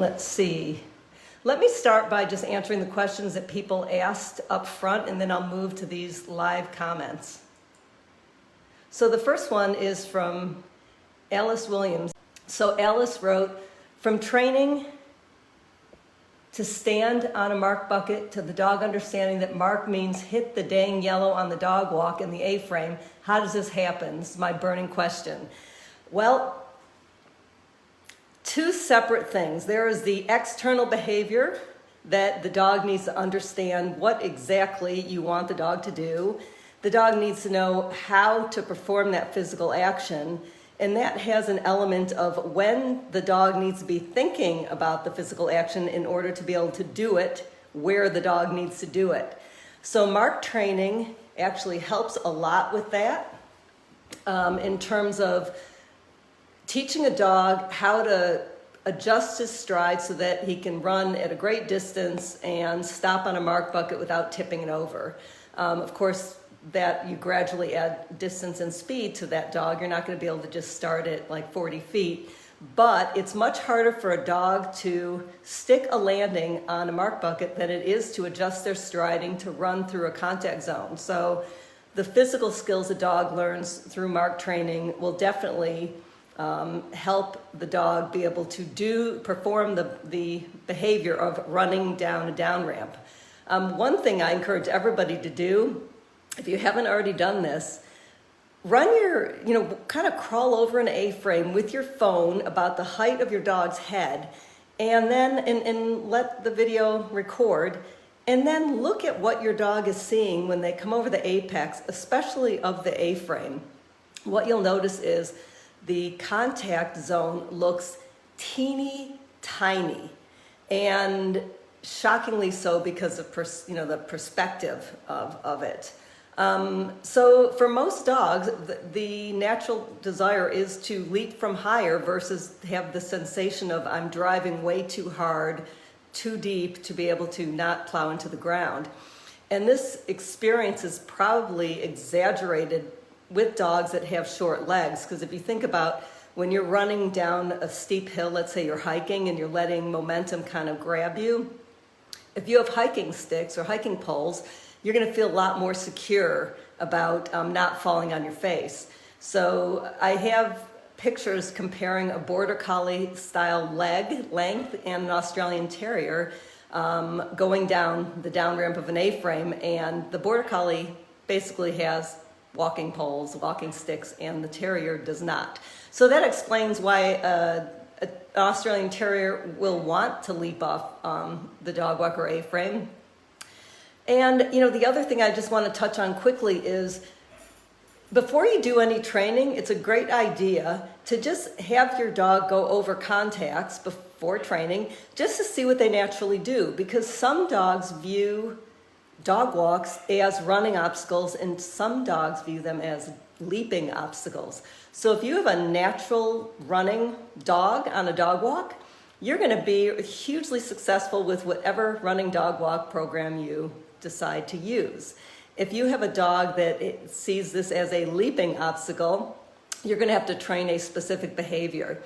Let's see. Let me start by just answering the questions that people asked up front, and then I'll move to these live comments. So the first one is from Alice Williams. So Alice wrote, from training to stand on a mark bucket to the dog understanding that mark means hit the dang yellow on the dog walk in the A-frame, how does this happen? This is my burning question. Well, two separate things. There is the external behavior that the dog needs to understand what exactly you want the dog to do. The dog needs to know how to perform that physical action, and that has an element of when the dog needs to be thinking about the physical action in order to be able to do it where the dog needs to do it. So mark training actually helps a lot with that in terms of teaching a dog how to adjust his stride so that he can run at a great distance and stop on a mark bucket without tipping it over. Of course, that you gradually add distance and speed to that dog. You're not going to be able to just start at like 40 feet, but it's much harder for a dog to stick a landing on a mark bucket than it is to adjust their striding to run through a contact zone. So the physical skills a dog learns through mark training will definitely help the dog be able to perform the behavior of running down a down ramp. One thing I encourage everybody to do, if you haven't already done this, kind of crawl over an A-frame with your phone about the height of your dog's head, and then and let the video record, and then look at what your dog is seeing when they come over the apex, especially of the A-frame. What you'll notice is the contact zone looks teeny tiny, and shockingly so because of the perspective of it. So for most dogs, the natural desire is to leap from higher versus have the sensation of I'm driving way too hard, too deep to be able to not plow into the ground. And this experience is probably exaggerated with dogs that have short legs, because if you think about when you're running down a steep hill, let's say you're hiking and you're letting momentum kind of grab you, if you have hiking sticks or hiking poles, you're going to feel a lot more secure about not falling on your face. So I have pictures comparing a Border Collie style leg length and an Australian Terrier going down the down ramp of an A-frame, and the Border Collie basically has walking poles, walking sticks, and the Terrier does not. So that explains why an Australian Terrier will want to leap off the dog walk or A-frame. And the other thing I just want to touch on quickly is before you do any training, it's a great idea to just have your dog go over contacts before training just to see what they naturally do, because some dogs view dog walks as running obstacles and some dogs view them as leaping obstacles. So if you have a natural running dog on a dog walk, you're going to be hugely successful with whatever running dog walk program you decide to use. If you have a dog that sees this as a leaping obstacle, you're going to have to train a specific behavior.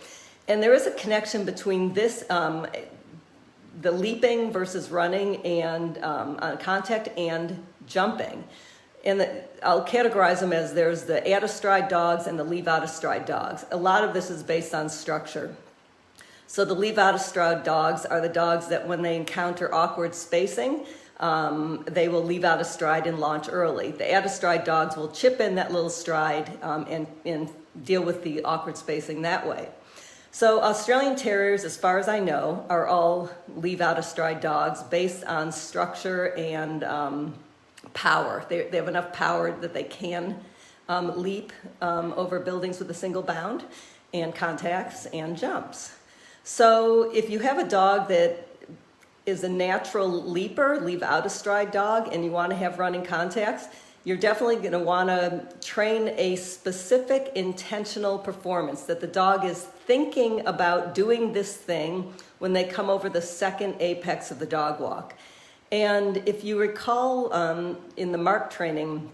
And there is a connection between this, the leaping versus running and contact and jumping. And I'll categorize them as there's the add-a-stride dogs and the leave-out-a-stride dogs. A lot of this is based on structure. So the leave-out-a-stride dogs are the dogs that when they encounter awkward spacing, they will leave out a stride and launch early. The add-a-stride dogs will chip in that little stride and deal with the awkward spacing that way. So Australian Terriers, as far as I know, are all leave out a stride dogs based on structure and power. They have enough power that they can leap over buildings with a single bound, and contacts and jumps. So if you have a dog that is a natural leaper, leave out a stride dog, and you want to have running contacts, you're definitely going to want to train a specific intentional performance that the dog is thinking about doing this thing when they come over the second apex of the dog walk. And if you recall in the mark training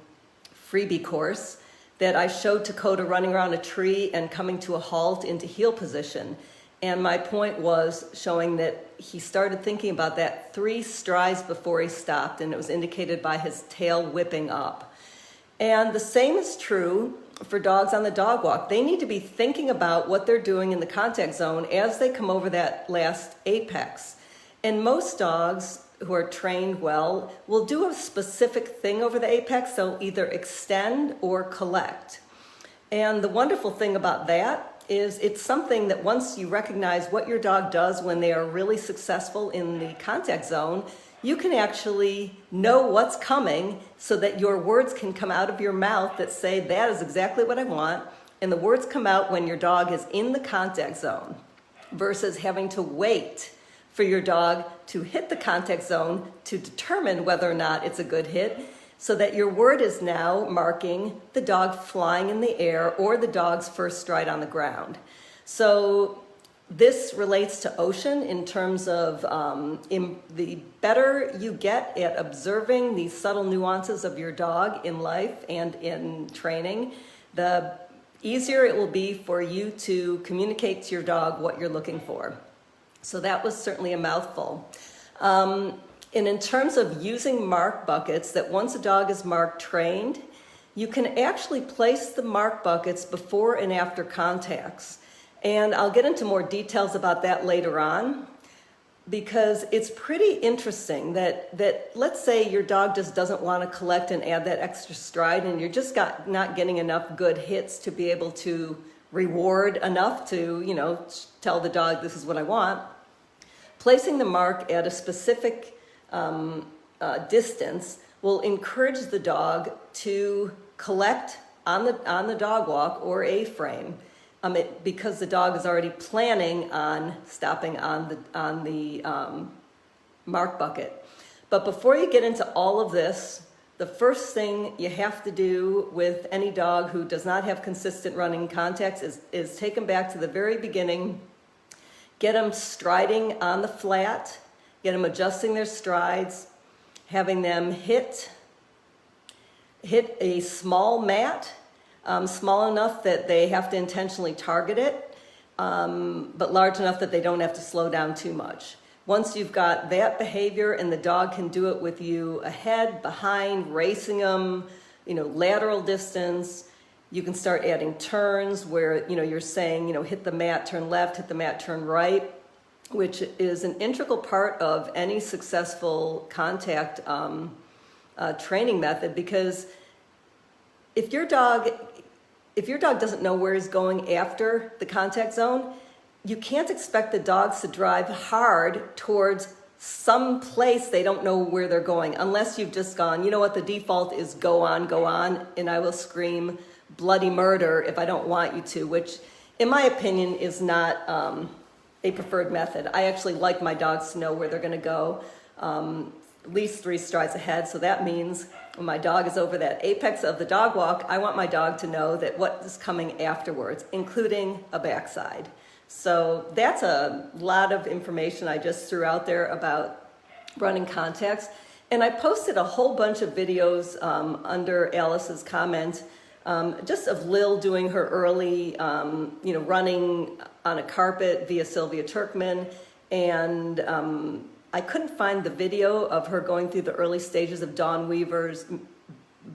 freebie course that I showed Dakota running around a tree and coming to a halt into heel position. And my point was showing that he started thinking about that 3 strides before he stopped, and it was indicated by his tail whipping up. And the same is true for dogs on the dog walk. They need to be thinking about what they're doing in the contact zone as they come over that last apex. And most dogs who are trained well will do a specific thing over the apex. They'll either extend or collect. And the wonderful thing about that is it's something that once you recognize what your dog does when they are really successful in the contact zone, you can actually know what's coming so that your words can come out of your mouth that say, that is exactly what I want. And the words come out when your dog is in the contact zone versus having to wait for your dog to hit the contact zone to determine whether or not it's a good hit, so that your word is now marking the dog flying in the air or the dog's first stride on the ground. So this relates to Ocean in terms of the better you get at observing these subtle nuances of your dog in life and in training, the easier it will be for you to communicate to your dog what you're looking for. So that was certainly a mouthful. And in terms of using mark buckets, that once a dog is mark trained, you can actually place the mark buckets before and after contacts. And I'll get into more details about that later on, because it's pretty interesting that let's say your dog just doesn't want to collect and add that extra stride, and you're just not getting enough good hits to be able to reward enough to, tell the dog this is what I want. Placing the mark at a specific distance will encourage the dog to collect on the dog walk or A-frame, because the dog is already planning on stopping on the mark bucket. But before you get into all of this, the first thing you have to do with any dog who does not have consistent running contacts is take them back to the very beginning, get them striding on the flat, get them adjusting their strides, having them hit a small mat, small enough that they have to intentionally target it, but large enough that they don't have to slow down too much. Once you've got that behavior and the dog can do it with you ahead, behind, racing them, lateral distance, you can start adding turns where, you're saying, hit the mat, turn left, hit the mat, turn right, which is an integral part of any successful contact training method. Because if your dog doesn't know where he's going after the contact zone, you can't expect the dogs to drive hard towards some place they don't know where they're going, unless you've just gone, you know what, the default is go on, and I will scream bloody murder if I don't want you to, which in my opinion is not a preferred method. I actually like my dogs to know where they're going to go, at least 3 strides ahead. So that means when my dog is over that apex of the dog walk, I want my dog to know that what is coming afterwards, including a backside. So that's a lot of information I just threw out there about running contacts. And I posted a whole bunch of videos under Alice's comment, just of Lil doing her early, running on a carpet via Sylvia Turkman. And I couldn't find the video of her going through the early stages of Dawn Weaver's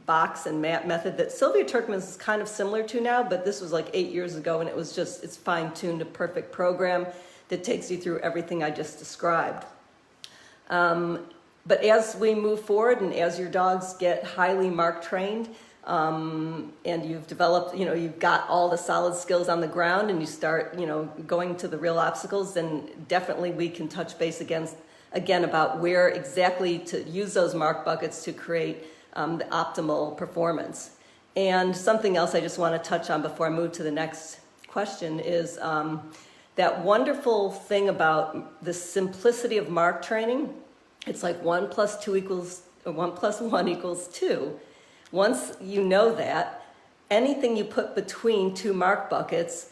box and mat method that Sylvia Turkman's is kind of similar to now, but this was like 8 years ago, and it's fine-tuned, a perfect program that takes you through everything I just described. But as we move forward and as your dogs get highly mark trained, and you've developed, you've got all the solid skills on the ground, and you start, going to the real obstacles, then definitely we can touch base again about where exactly to use those mark buckets to create the optimal performance. And something else I just want to touch on before I move to the next question is that wonderful thing about the simplicity of mark training. It's like 1 + 2 = 1 + 1 = 2. Once you know that, anything you put between 2 mark buckets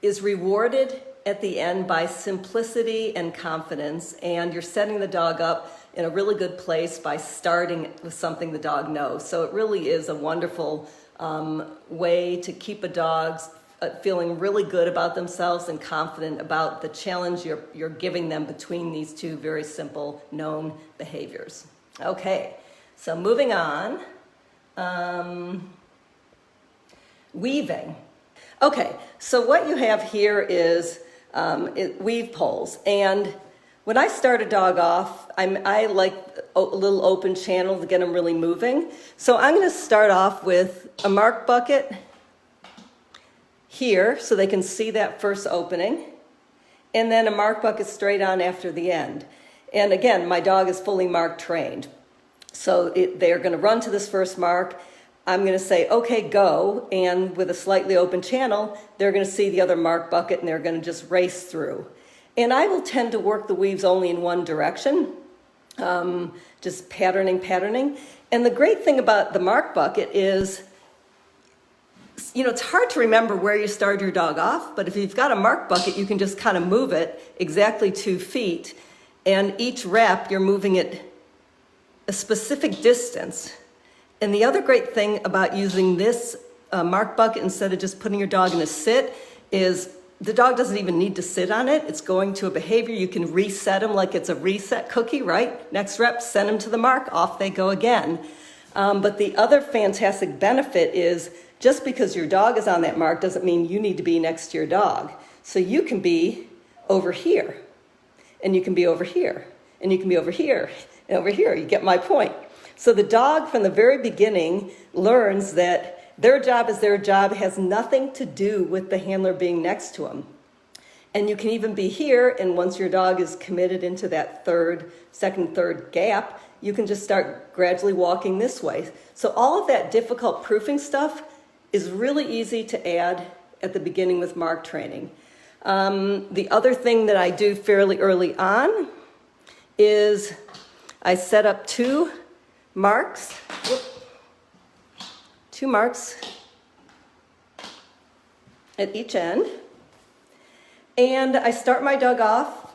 is rewarded at the end by simplicity and confidence, and you're setting the dog up in a really good place by starting with something the dog knows. So it really is a wonderful way to keep a dog's feeling really good about themselves and confident about the challenge you're giving them between these two very simple known behaviors. Okay, so moving on. Weaving. Okay, so what you have here is weave poles, and when I start a dog off, I like a little open channel to get them really moving. So I'm going to start off with a mark bucket here so they can see that first opening, and then a mark bucket straight on after the end. And again, my dog is fully mark trained. So they're going to run to this first mark. I'm going to say, okay, go. And with a slightly open channel, they're going to see the other mark bucket and they're going to just race through. And I will tend to work the weaves only in one direction, just patterning. And the great thing about the mark bucket is, it's hard to remember where you started your dog off, but if you've got a mark bucket, you can just kind of move it exactly 2 feet. And each rep, you're moving it a specific distance. And the other great thing about using this mark bucket instead of just putting your dog in a sit is the dog doesn't even need to sit on it. It's going to a behavior. You can reset them like it's a reset cookie, right? Next rep, send them to the mark, off they go again. But the other fantastic benefit is just because your dog is on that mark doesn't mean you need to be next to your dog. So you can be over here, and you can be over here, and you can be over here, and over here. You get my point. So the dog from the very beginning learns that their job is their job. It has nothing to do with the handler being next to them. And you can even be here, and once your dog is committed into that second, third gap, you can just start gradually walking this way. So all of that difficult proofing stuff is really easy to add at the beginning with mark training. The other thing that I do fairly early on is I set up 2 marks at each end, and I start my dog off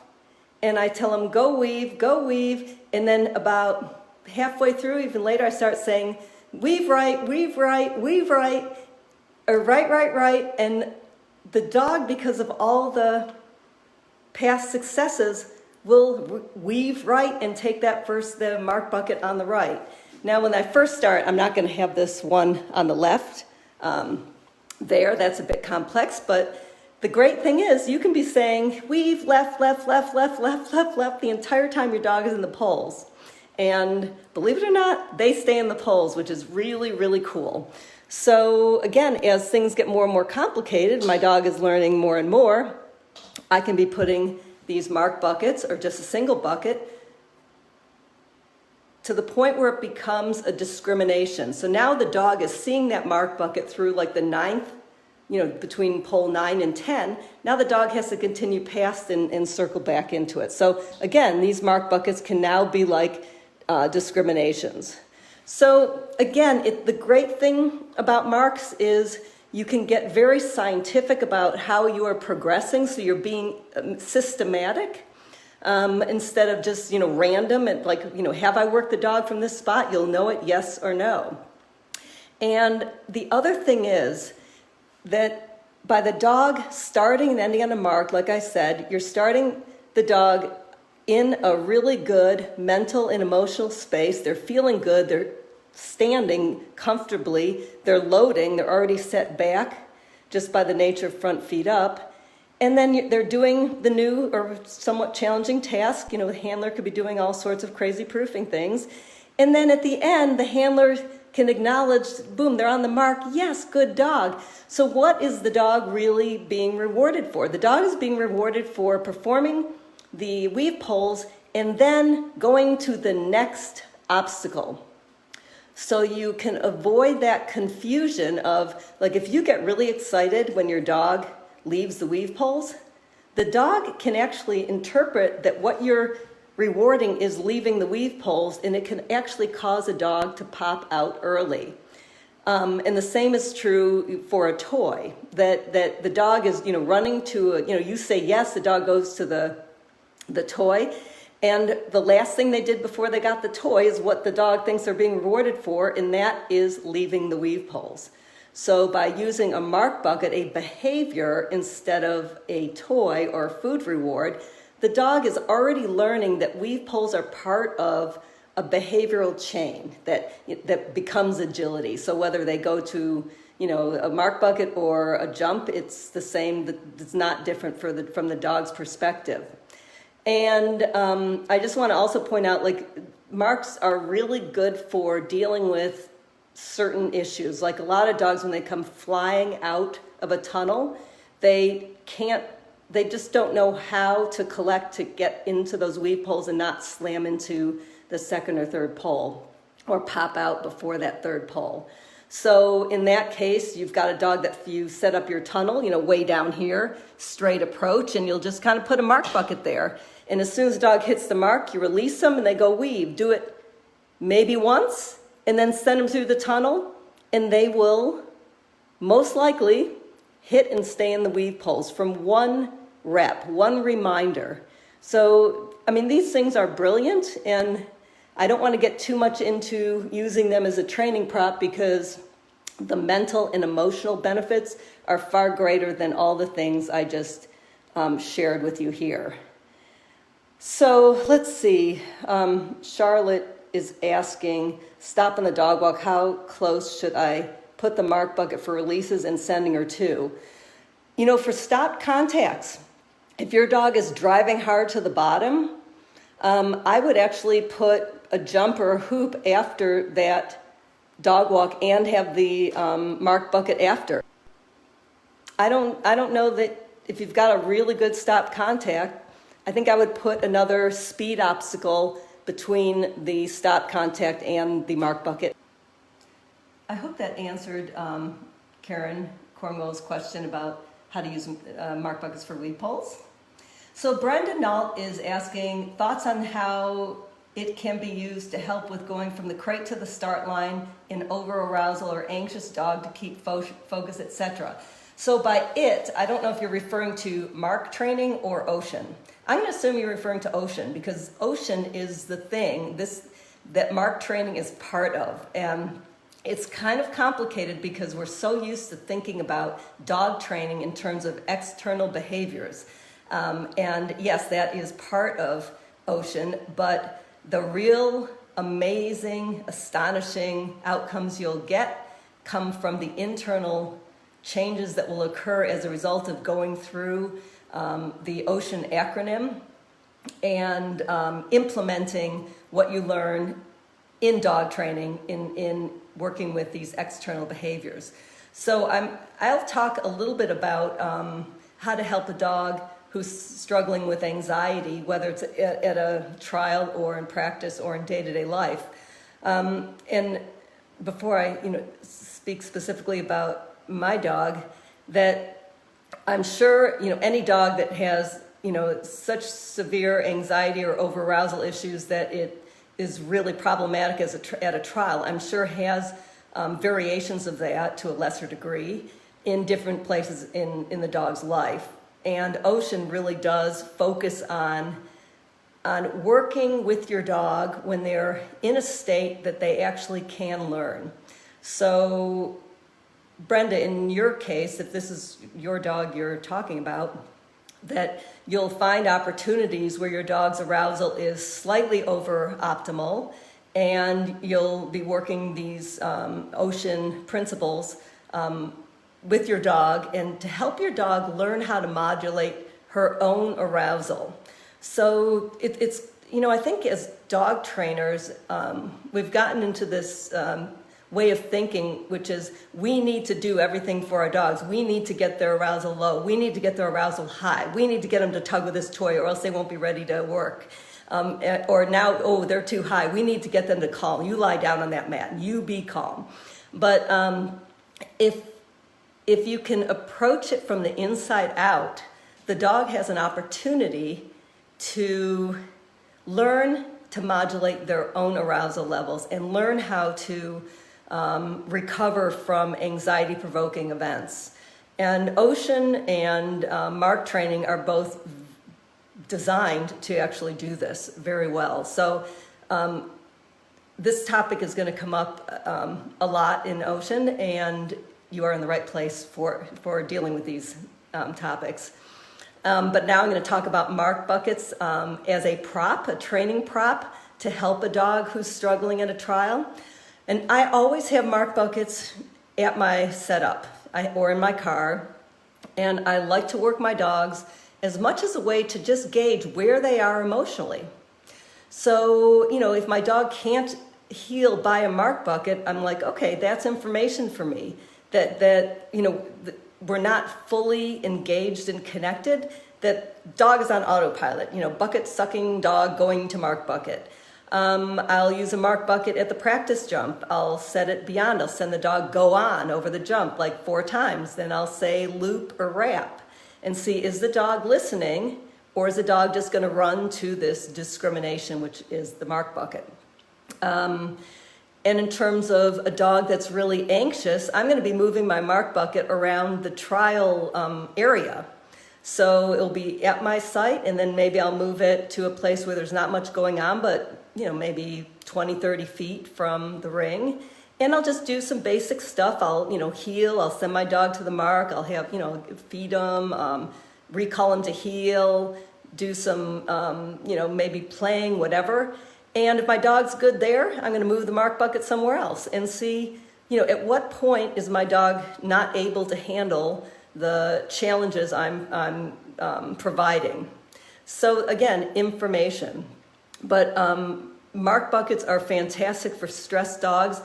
and I tell him go weave, and then about halfway through, even later, I start saying weave right, or right, and the dog, because of all the past successes, will weave right and take the mark bucket on the right. Now, when I first start, I'm not going to have this one on the left that's a bit complex, but the great thing is you can be saying weave left the entire time your dog is in the poles. And believe it or not, they stay in the poles, which is really, really cool. So again, as things get more and more complicated, my dog is learning more and more, I can be putting these mark buckets or just a single bucket to the point where it becomes a discrimination. So now the dog is seeing that mark bucket through like the 9th, between pole 9 and 10. Now the dog has to continue past and circle back into it. So again, these mark buckets can now be like discriminations. So again, the great thing about marks is you can get very scientific about how you are progressing, so you're being systematic instead of just random and have I worked the dog from this spot? You'll know it, yes or no. And the other thing is that by the dog starting and ending on a mark, like I said, you're starting the dog in a really good mental and emotional space. They're feeling good. They're standing comfortably. They're loading. They're already set back just by the nature of front feet up. And then they're doing the new or somewhat challenging task. The handler could be doing all sorts of crazy proofing things. And then at the end, the handler can acknowledge, boom, they're on the mark. Yes, good dog. So what is the dog really being rewarded for? The dog is being rewarded for performing the weave poles and then going to the next obstacle. So you can avoid that confusion of, like, if you get really excited when your dog leaves the weave poles, the dog can actually interpret that what you're rewarding is leaving the weave poles, and it can actually cause a dog to pop out early. And the same is true for a toy, that the dog is running to you say yes, the dog goes to the toy, and the last thing they did before they got the toy is what the dog thinks they're being rewarded for, and that is leaving the weave poles. So by using a mark bucket, a behavior instead of a toy or food reward, the dog is already learning that weave poles are part of a behavioral chain that becomes agility. So whether they go to, a mark bucket or a jump, it's the same. It's not different from the dog's perspective. And I just want to also point out, marks are really good for dealing with certain issues. Like a lot of dogs, when they come flying out of a tunnel, they just don't know how to collect to get into those weave poles and not slam into the second or third pole or pop out before that third pole. So in that case, you've got a dog that you set up your tunnel, way down here, straight approach, and you'll just kind of put a mark bucket there. And as soon as the dog hits the mark, you release them and they go weave. Do it maybe once and then send them through the tunnel, and they will most likely hit and stay in the weave poles from one rep, one reminder. So, these things are brilliant, and I don't want to get too much into using them as a training prop because the mental and emotional benefits are far greater than all the things I just shared with you here. So let's see. Charlotte is asking, stopping the dog walk, how close should I put the mark bucket for releases and sending her to? For stop contacts, if your dog is driving hard to the bottom, I would actually put a jump or a hoop after that dog walk and have the mark bucket after. I don't know that if you've got a really good stop contact, I think I would put another speed obstacle between the stop contact and the mark bucket. I hope that answered Karen Cornwell's question about how to use mark buckets for weave poles. So Brenda Nault is asking thoughts on how it can be used to help with going from the crate to the start line in over-arousal or anxious dog to keep focus, etc. So by it, I don't know if you're referring to mark training or Ocean. I'm going to assume you're referring to Ocean because Ocean is the thing that mark training is part of. And it's kind of complicated because we're so used to thinking about dog training in terms of external behaviors. And yes, that is part of Ocean, but the real amazing, astonishing outcomes you'll get come from the internal changes that will occur as a result of going through the Ocean acronym and implementing what you learn in dog training in working with these external behaviors. So I'll talk a little bit about how to help a dog who's struggling with anxiety, whether it's at a trial or in practice or in day-to-day life. And before I speak specifically about my dog, that I'm sure any dog that has such severe anxiety or over-arousal issues that it is really problematic at a trial, I'm sure has variations of that to a lesser degree in different places in the dog's life. And Ocean really does focus on working with your dog when they're in a state that they actually can learn. So Brenda, in your case, if this is your dog you're talking about, that you'll find opportunities where your dog's arousal is slightly over optimal, and you'll be working these Ocean principles with your dog and to help your dog learn how to modulate her own arousal. So it's I think as dog trainers, we've gotten into this way of thinking, which is we need to do everything for our dogs. We need to get their arousal low. We need to get their arousal high. We need to get them to tug with this toy or else they won't be ready to work. Or now, they're too high. We need to get them to calm. You lie down on that mat and you be calm. But if you can approach it from the inside out, the dog has an opportunity to learn to modulate their own arousal levels and learn how to recover from anxiety-provoking events. And Ocean and mark training are both designed to actually do this very well. So this topic is going to come up a lot in Ocean, and you are in the right place for dealing with these topics. But now I'm going to talk about mark buckets as a prop, a training prop to help a dog who's struggling in a trial. And I always have mark buckets at my setup or in my car. And I like to work my dogs as much as a way to just gauge where they are emotionally. So, if my dog can't heal by a mark bucket, I'm like, okay, that's information for me that we're not fully engaged and connected, that dog is on autopilot, bucket sucking dog going to mark bucket. I'll use a mark bucket at the practice jump. I'll set it beyond. I'll send the dog go on over the jump like 4 times. Then I'll say loop or wrap and see, is the dog listening, or is the dog just going to run to this discrimination, which is the mark bucket? And in terms of a dog that's really anxious, I'm going to be moving my mark bucket around the trial area. So it'll be at my site, and then maybe I'll move it to a place where there's not much going on, but maybe 20, 30 feet from the ring. And I'll just do some basic stuff. I'll, heel. I'll send my dog to the mark. I'll have, feed them, recall them to heel, do some, maybe playing, whatever. And if my dog's good there, I'm going to move the mark bucket somewhere else and see, at what point is my dog not able to handle the challenges I'm providing. So again, information. But mark buckets are fantastic for stressed dogs.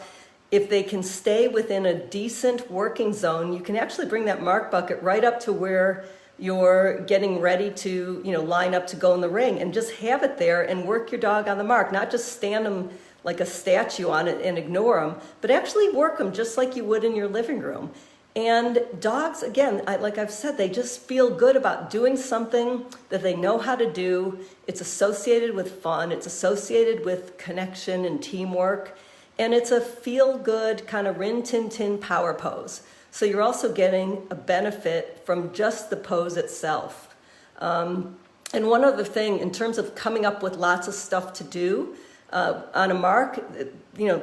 If they can stay within a decent working zone, you can actually bring that mark bucket right up to where you're getting ready to, line up to go in the ring, and just have it there and work your dog on the mark. Not just stand them like a statue on it and ignore them, but actually work them just like you would in your living room. And dogs, again, like I've said, they just feel good about doing something that they know how to do. It's associated with fun. It's associated with connection and teamwork. And it's a feel-good kind of Rin Tin Tin power pose. So you're also getting a benefit from just the pose itself. And one other thing, in terms of coming up with lots of stuff to do on a mark,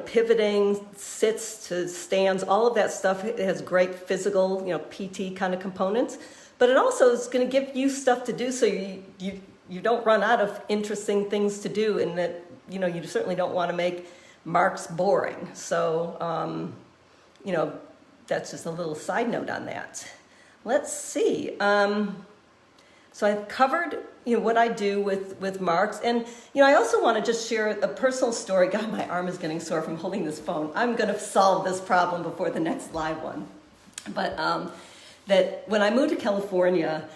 pivoting, sits to stands, all of that stuff, it has great physical, PT kind of components. But it also is going to give you stuff to do, so you don't run out of interesting things to do, and that, you certainly don't want to make marks boring. So, that's just a little side note on that. Let's see. So I've covered, what I do with marks. And, I also want to just share a personal story. God, my arm is getting sore from holding this phone. I'm going to solve this problem before the next live one. But that when I moved to California,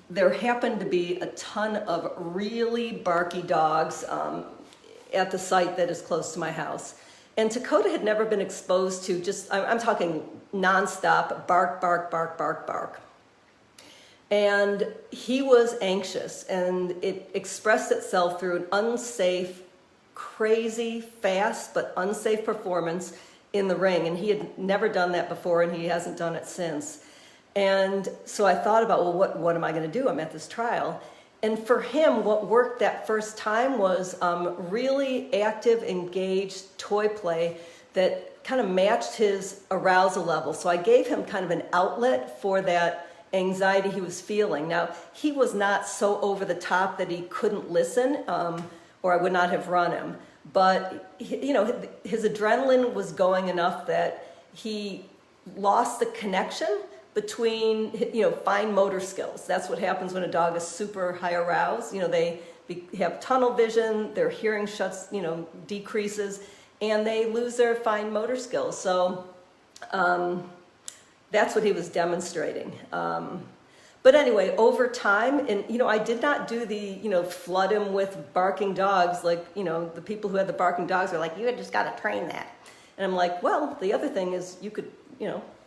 there happened to be a ton of really barky dogs at the site that is close to my house. And Dakota had never been exposed to I'm talking nonstop bark, bark, bark, bark, bark. And he was anxious, and it expressed itself through an unsafe, crazy, fast, but unsafe performance in the ring. And he had never done that before, and he hasn't done it since. And so I thought about, well, what am I going to do? I'm at this trial. And for him, what worked that first time was really active, engaged toy play that kind of matched his arousal level. So I gave him kind of an outlet for that anxiety he was feeling. Now, he was not so over the top that he couldn't listen, or I would not have run him. But, his adrenaline was going enough that he lost the connection between, fine motor skills. That's what happens when a dog is super high aroused. They have tunnel vision, their hearing decreases, and they lose their fine motor skills. So that's what he was demonstrating. But anyway, over time, and I did not do the, flood him with barking dogs. Like, the people who had the barking dogs are like, you had just got to train that. And I'm like, well, the other thing is you could,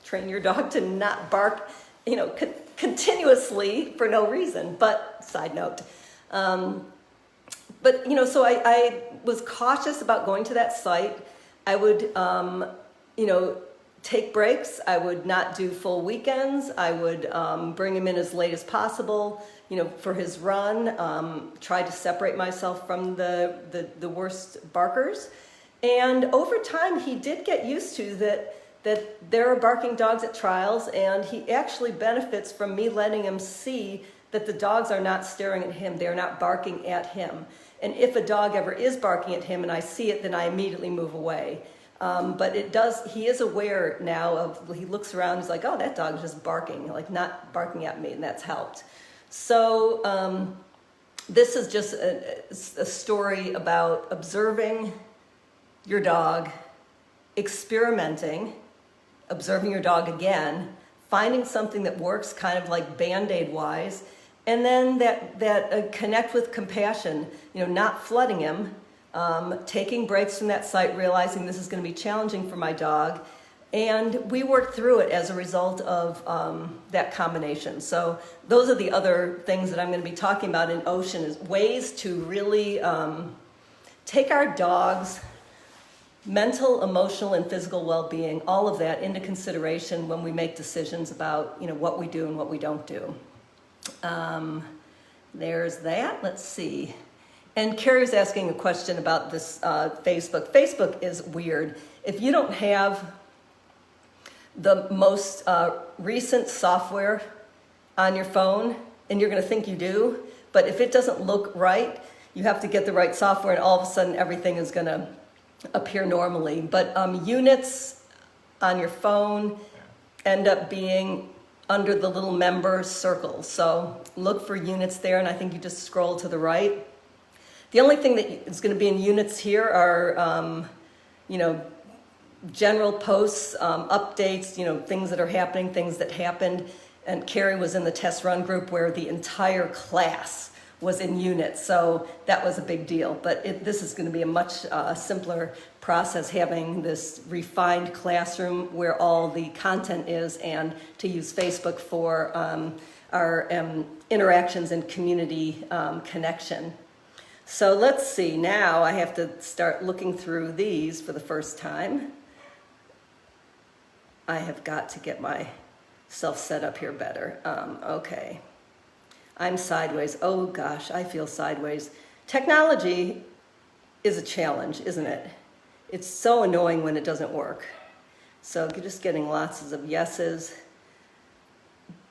train your dog to not bark, continuously for no reason. But side note. But, so I was cautious about going to that site. I would, take breaks. I would not do full weekends. I would bring him in as late as possible, for his run, try to separate myself from the worst barkers. And over time, he did get used to that that there are barking dogs at trials, and he actually benefits from me letting him see that the dogs are not staring at him, they're not barking at him. And if a dog ever is barking at him and I see it, then I immediately move away. But he is aware now he looks around, he's like, oh, that dog is just barking, like not barking at me, and that's helped. So this is just a story about observing your dog, experimenting, observing your dog again, finding something that works kind of like Band-Aid wise, and then that connect with compassion, not flooding him, taking breaks from that site, realizing this is going to be challenging for my dog. And we worked through it as a result of that combination. So those are the other things that I'm going to be talking about in Ocean, is ways to really take our dogs' mental, emotional, and physical well-being, all of that into consideration when we make decisions about what we do and what we don't do. There's that. Let's see. And Carrie was asking a question about this Facebook. Facebook is weird. If you don't have the most recent software on your phone, and you're going to think you do, but if it doesn't look right, you have to get the right software, and all of a sudden everything is going to appear normally. But units on your phone end up being under the little member circle. So look for units there, and I think you just scroll to the right. The only thing that is going to be in units here are, general posts, updates, things that are happening, things that happened. And Carrie was in the test run group where the entire class was in units, so that was a big deal. But this is going to be a much simpler process, having this refined classroom where all the content is, and to use Facebook for our interactions and community connection. So let's see, now I have to start looking through these for the first time. I have got to get myself set up here better. Okay. I'm sideways. Oh gosh, I feel sideways. Technology is a challenge, isn't it? It's so annoying when it doesn't work. So you're just getting lots of yeses.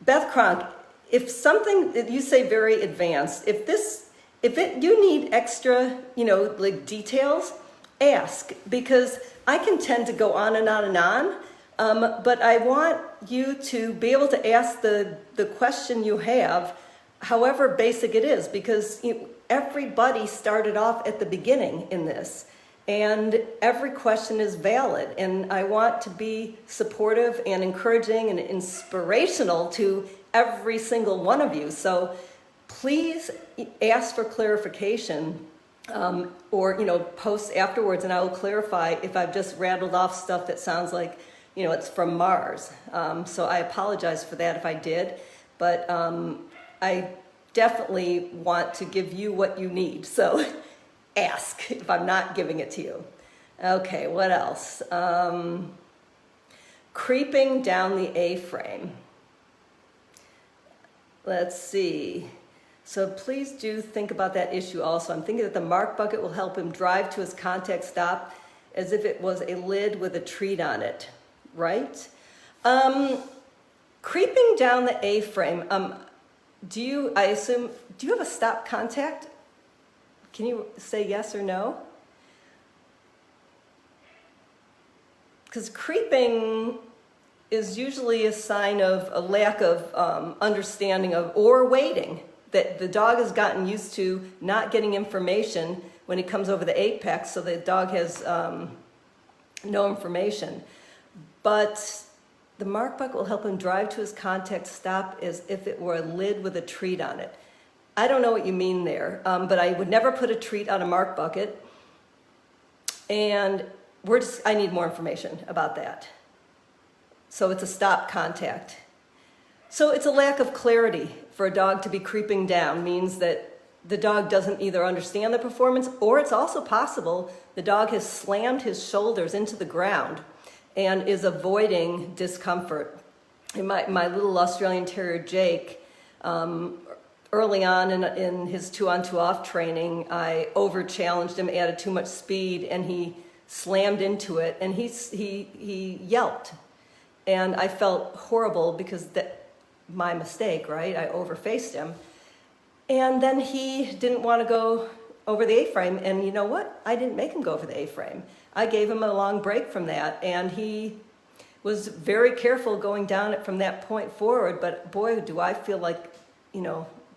Beth Cronk, if something that you say very advanced, you need extra, like details, ask, because I can tend to go on and on and on. But I want you to be able to ask the question you have, however basic it is, because everybody started off at the beginning in this, and every question is valid. And I want to be supportive and encouraging and inspirational to every single one of you. So please ask for clarification, or post afterwards, and I will clarify if I've just rattled off stuff that sounds like it's from Mars. So I apologize for that if I did, but I definitely want to give you what you need. So ask if I'm not giving it to you. Okay, what else? Creeping down the A-frame. Let's see. So please do think about that issue also. I'm thinking that the mark bucket will help him drive to his contact stop as if it was a lid with a treat on it, right? Creeping down the A-frame, do you have a stop contact? Can you say yes or no? Because creeping is usually a sign of a lack of understanding of, or waiting, that the dog has gotten used to not getting information when he comes over the apex, so the dog has no information. But the mark bucket will help him drive to his contact stop as if it were a lid with a treat on it. I don't know what you mean there, but I would never put a treat on a mark bucket. And I need more information about that. So it's a stop contact. So it's a lack of clarity for a dog to be creeping down, means that the dog doesn't either understand the performance, or it's also possible the dog has slammed his shoulders into the ground and is avoiding discomfort. And my little Australian Terrier, Jake, early on in his 2-on 2-off training, I over-challenged him, added too much speed, and he slammed into it, and he yelped. and I felt horrible because that my mistake, right? I overfaced him. And then he didn't want to go over the A-frame, and you know what? I didn't make him go over the A-frame. I gave him a long break from that, and he was very careful going down it from that point forward, but boy, do I feel like,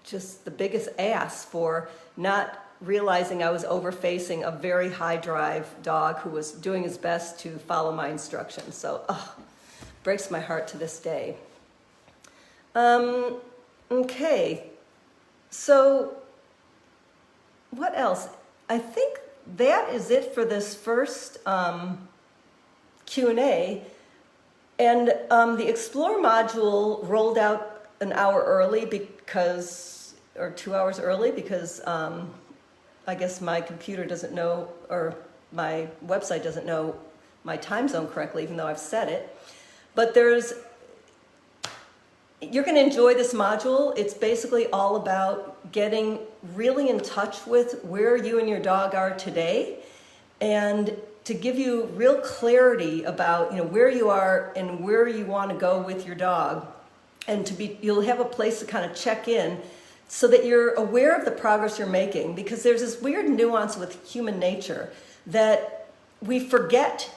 just the biggest ass for not realizing I was overfacing a very high drive dog who was doing his best to follow my instructions. So, breaks my heart to this day. Okay, so what else? I think that is it for this first Q&A. And the Explore module rolled out an hour early or 2 hours early because I guess my computer doesn't know, or my website doesn't know my time zone correctly, even though I've set it. But you're going to enjoy this module. It's basically all about getting really in touch with where you and your dog are today, and to give you real clarity about where you are and where you want to go with your dog, and you'll have a place to kind of check in so that you're aware of the progress you're making, because there's this weird nuance with human nature that we forget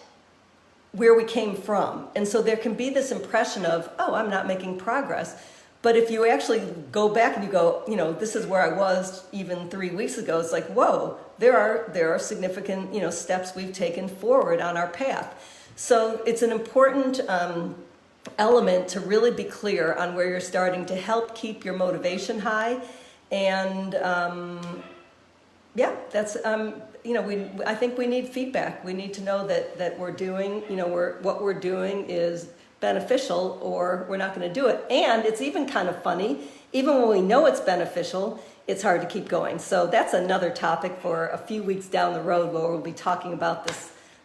where we came from. And so there can be this impression of, oh, I'm not making progress. But if you actually go back and you go, this is where I was even 3 weeks ago, it's like, whoa, there are significant, steps we've taken forward on our path. So it's an important element to really be clear on where you're starting to help keep your motivation high. And that's, I think we need feedback. We need to know that we're doing, what we're doing is beneficial, or we're not going to do it. And it's even kind of funny, even when we know it's beneficial, it's hard to keep going. So that's another topic for a few weeks down the road, where we'll be talking about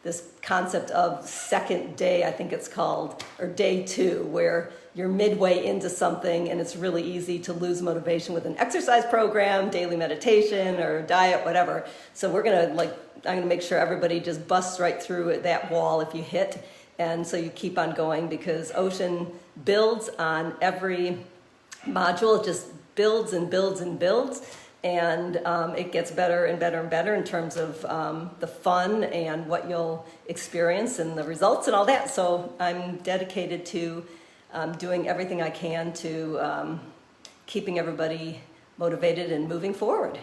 this concept of second day, I think it's called, or day 2, where you're midway into something and it's really easy to lose motivation with an exercise program, daily meditation, or diet, whatever. So I'm gonna make sure everybody just busts right through that wall if you hit. And so you keep on going, because Ocean builds on every module. It just builds and builds and builds. And it gets better and better and better in terms of the fun and what you'll experience and the results and all that. So I'm dedicated to doing everything I can to keeping everybody motivated and moving forward.